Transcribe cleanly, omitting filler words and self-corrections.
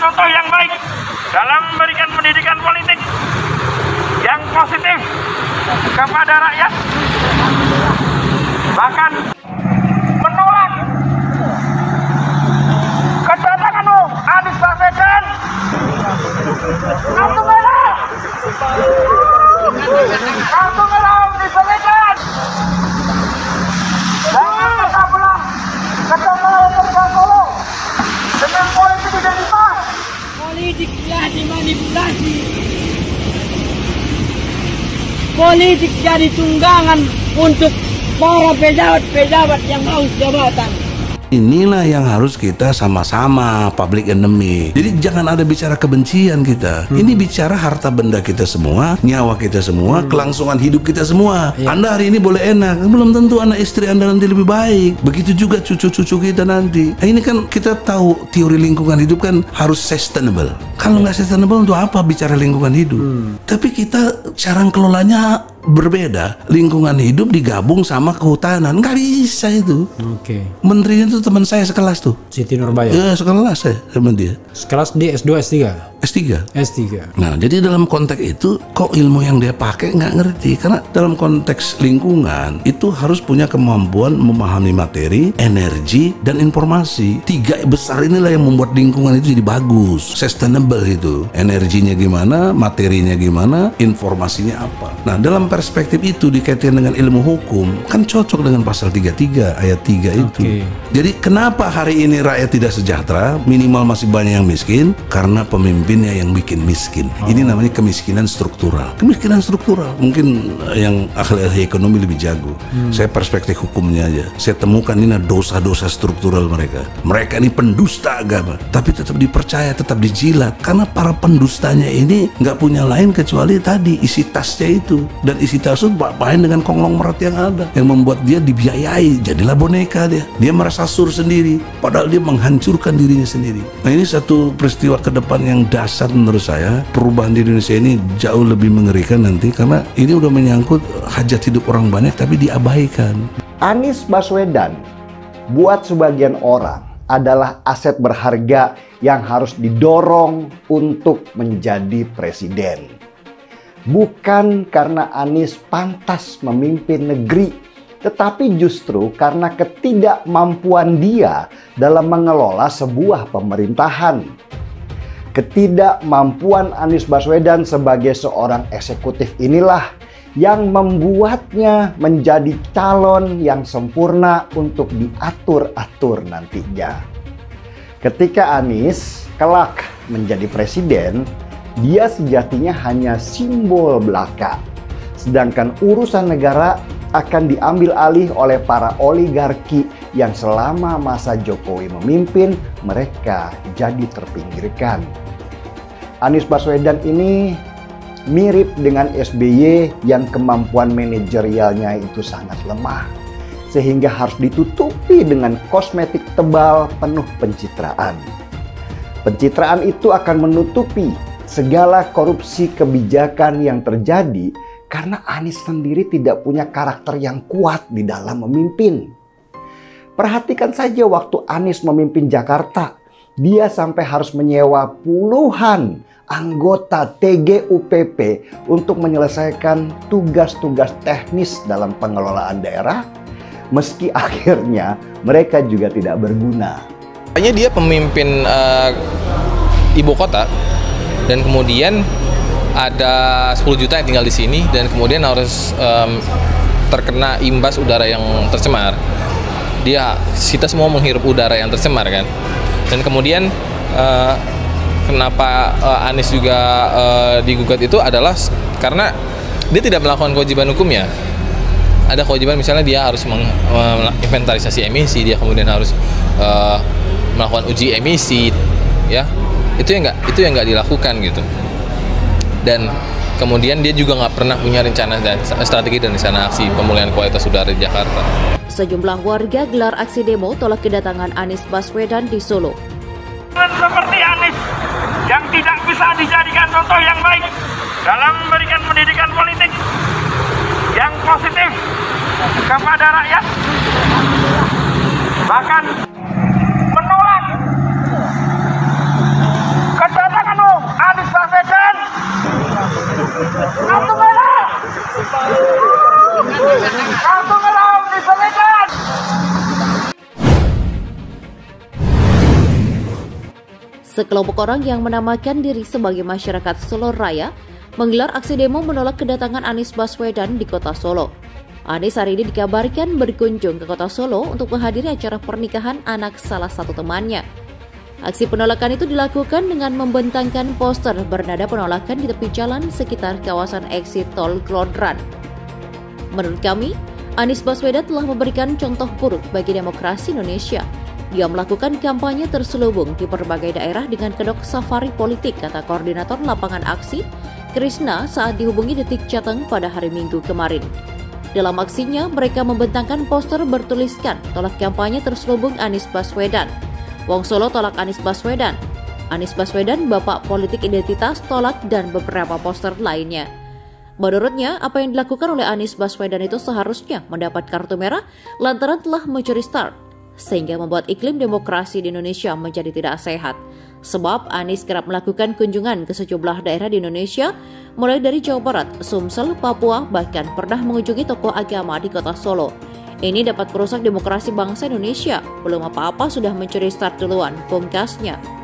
contoh yang baik dalam memberikan pendidikan politik yang positif kepada rakyat, bahkan menolak kedatangan Anies Baswedan. Kartu merah, kartu merah Anies Baswedan. Jangan kita pulang ke Solo dengan politik identitas. Politik telah dimanipulasi. Politik jadi tunggangan untuk para pejabat-pejabat yang haus jabatan. Inilah yang harus kita sama-sama public enemy. Jadi jangan ada bicara kebencian kita. Ini bicara harta benda kita semua, nyawa kita semua, kelangsungan hidup kita semua. Anda hari ini boleh enak, belum tentu anak istri Anda nanti lebih baik. Begitu juga cucu-cucu kita nanti. Nah, ini kan kita tahu teori lingkungan hidup kan harus sustainable. Kalau nggak sustainable untuk apa bicara lingkungan hidup? Tapi kita cara kelolanya berbeda. Lingkungan hidup digabung sama kehutanan, nggak bisa itu. Menterinya itu teman saya sekelas tuh, Siti Nurbaya. Ya sekelas saya sama dia. Sekelas di S2, S3. S3. Nah, jadi dalam konteks itu kok ilmu yang dia pakai nggak ngerti, karena dalam konteks lingkungan itu harus punya kemampuan memahami materi, energi, dan informasi. Tiga besar inilah yang membuat lingkungan itu jadi bagus, sustainable itu. Energinya gimana, materinya gimana, informasinya apa. Nah, dalam perspektif itu dikaitkan dengan ilmu hukum kan cocok dengan pasal 33 ayat 3 itu. Jadi kenapa hari ini rakyat tidak sejahtera, minimal masih banyak yang miskin? Karena pemimpinnya yang bikin miskin. Ini namanya kemiskinan struktural. Kemiskinan struktural mungkin yang ahli-ahli ekonomi lebih jago. Saya perspektif hukumnya aja. Saya temukan ini dosa-dosa struktural mereka. Mereka ini pendusta agama, tapi tetap dipercaya, tetap dijilat karena para pendustanya ini nggak punya lain kecuali tadi isi tasnya itu. Dan isi tas itu main dengan konglomerat yang ada, yang membuat dia dibiayai, jadilah boneka dia. Dia merasa sur sendiri, padahal dia menghancurkan dirinya sendiri. Nah, ini satu peristiwa ke depan yang dasar menurut saya. Perubahan di Indonesia ini jauh lebih mengerikan nanti, karena ini udah menyangkut hajat hidup orang banyak tapi diabaikan. Anies Baswedan buat sebagian orang adalah aset berharga yang harus didorong untuk menjadi presiden. Bukan karena Anies pantas memimpin negeri, tetapi justru karena ketidakmampuan dia dalam mengelola sebuah pemerintahan. Ketidakmampuan Anies Baswedan sebagai seorang eksekutif inilah yang membuatnya menjadi calon yang sempurna untuk diatur-atur nantinya. Ketika Anies kelak menjadi presiden, dia sejatinya hanya simbol belaka, sedangkan urusan negara akan diambil alih oleh para oligarki yang selama masa Jokowi memimpin mereka jadi terpinggirkan. Anies Baswedan ini mirip dengan SBY yang kemampuan manajerialnya itu sangat lemah, sehingga harus ditutupi dengan kosmetik tebal penuh pencitraan. Pencitraan itu akan menutupi segala korupsi kebijakan yang terjadi karena Anies sendiri tidak punya karakter yang kuat di dalam memimpin. Perhatikan saja waktu Anies memimpin Jakarta, dia sampai harus menyewa puluhan anggota TGUPP untuk menyelesaikan tugas-tugas teknis dalam pengelolaan daerah, meski akhirnya mereka juga tidak berguna. Hanya dia pemimpin ibu kota, dan kemudian ada 10 juta yang tinggal di sini, dan kemudian harus terkena imbas udara yang tercemar. Kita semua menghirup udara yang tercemar kan. Dan kemudian kenapa Anies juga digugat itu adalah karena dia tidak melakukan kewajiban hukumnya. Ada kewajiban misalnya dia harus menginventarisasi emisi, dia kemudian harus melakukan uji emisi, ya. Itu yang nggak dilakukan gitu. Dan kemudian dia juga nggak pernah punya rencana dan strategi dan rencana aksi pemulihan kualitas udara di Jakarta. Sejumlah warga gelar aksi demo tolak kedatangan Anies Baswedan di Solo. Seperti Anies yang tidak bisa dijadikan contoh yang baik dalam memberikan pendidikan politik yang positif kepada rakyat, bahkan menolak Sekelompok orang yang menamakan diri sebagai masyarakat Solo Raya menggelar aksi demo menolak kedatangan Anies Baswedan di kota Solo. Anies hari ini dikabarkan berkunjung ke kota Solo untuk menghadiri acara pernikahan anak salah satu temannya. Aksi penolakan itu dilakukan dengan membentangkan poster bernada penolakan di tepi jalan sekitar kawasan eksit tol Glodran. Menurut kami, Anies Baswedan telah memberikan contoh buruk bagi demokrasi Indonesia. Dia melakukan kampanye terselubung di berbagai daerah dengan kedok safari politik, kata Koordinator Lapangan Aksi, Krisna saat dihubungi Detik Jateng pada hari Minggu kemarin. Dalam aksinya, mereka membentangkan poster bertuliskan tolak kampanye terselubung Anies Baswedan. Wong Solo tolak Anies Baswedan. Anies Baswedan bapak politik identitas tolak dan beberapa poster lainnya. Menurutnya, apa yang dilakukan oleh Anies Baswedan itu seharusnya mendapat kartu merah lantaran telah mencuri start, sehingga membuat iklim demokrasi di Indonesia menjadi tidak sehat. Sebab Anies kerap melakukan kunjungan ke sejumlah daerah di Indonesia, mulai dari Jawa Barat, Sumsel, Papua, bahkan pernah mengunjungi tokoh agama di kota Solo. Ini dapat merusak demokrasi bangsa Indonesia. Belum apa-apa sudah mencuri start duluan, pungkasnya.